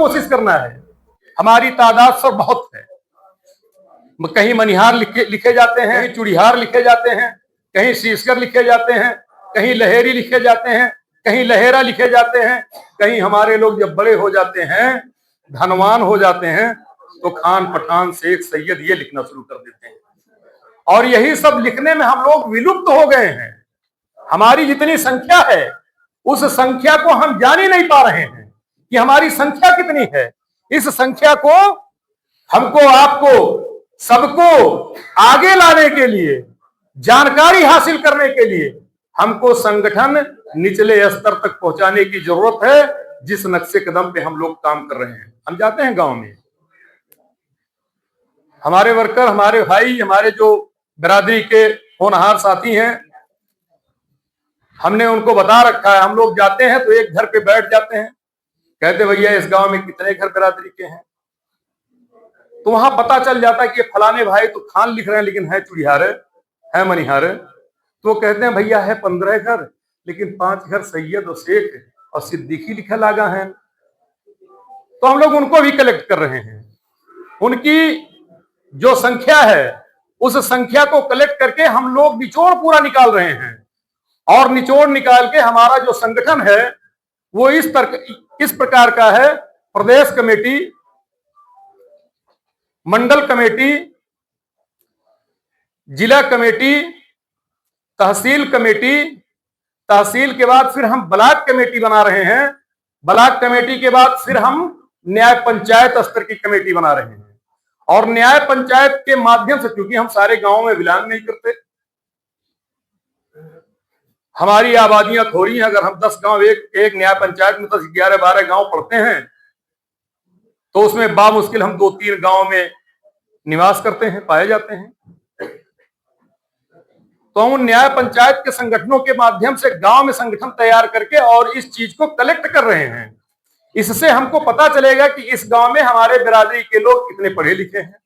कोशिश करना है। हमारी तादाद सब बहुत है, कहीं मनिहार लिखे जाते हैं, कहीं चुड़िहार लिखे जाते हैं, कहीं सीसकर लिखे जाते हैं, कहीं लहेरी लिखे जाते हैं, कहीं लहेरा लिखे जाते हैं। कहीं हमारे लोग जब बड़े हो जाते हैं, धनवान हो जाते हैं, तो खान, पठान, शेख, सैयद ये लिखना शुरू कर देते हैं। और यही सब लिखने में हम लोग विलुप्त हो गए हैं। हमारी जितनी संख्या है उस संख्या को हम जान ही नहीं पा रहे हैं कि हमारी संख्या कितनी है। इस संख्या को हमको, आपको, सबको आगे लाने के लिए, जानकारी हासिल करने के लिए हमको संगठन निचले स्तर तक पहुंचाने की जरूरत है, जिस नक्शे कदम पे हम लोग काम कर रहे हैं। हम जाते हैं गांव में, हमारे वर्कर, हमारे भाई, हमारे जो बिरादरी के होनहार साथी हैं, हमने उनको बता रखा है। हम लोग जाते हैं तो एक घर पे बैठ जाते हैं, कहते भैया इस गांव में कितने घर बिरादरी के हैं, तो वहां पता चल जाता है कि फलाने भाई तो खान लिख रहे हैं लेकिन है चुड़िहार, है मनिहार। तो कहते हैं भैया है 15 घर, लेकिन 5 घर सैयद और शेख और सिद्दीकी लिखा लागा है। तो हम लोग उनको भी कलेक्ट कर रहे हैं। उनकी जो संख्या है उस संख्या को कलेक्ट करके हम लोग निचोड़ पूरा निकाल रहे हैं। और निचोड़ निकाल के हमारा जो संगठन है वो इस प्रकार का है। प्रदेश कमेटी, मंडल कमेटी, जिला कमेटी, तहसील कमेटी, तहसील के बाद फिर हम ब्लॉक कमेटी बना रहे हैं, ब्लॉक कमेटी के बाद फिर हम न्याय पंचायत स्तर की कमेटी बना रहे हैं। और न्याय पंचायत के माध्यम से, क्योंकि हम सारे गांवों में बिलोंग नहीं करते, हमारी आबादियां थोड़ी हैं। अगर हम 10 गांव एक न्याय पंचायत में 10, 11, 12 गांव पड़ते हैं तो उसमें बामुश्किल हम 2-3 गांव में निवास करते हैं, पाए जाते हैं। तो हम न्याय पंचायत के संगठनों के माध्यम से गांव में संगठन तैयार करके और इस चीज को कलेक्ट कर रहे हैं। इससे हमको पता चलेगा कि इस गांव में हमारे बिरादरी के लोग कितने पढ़े लिखे हैं,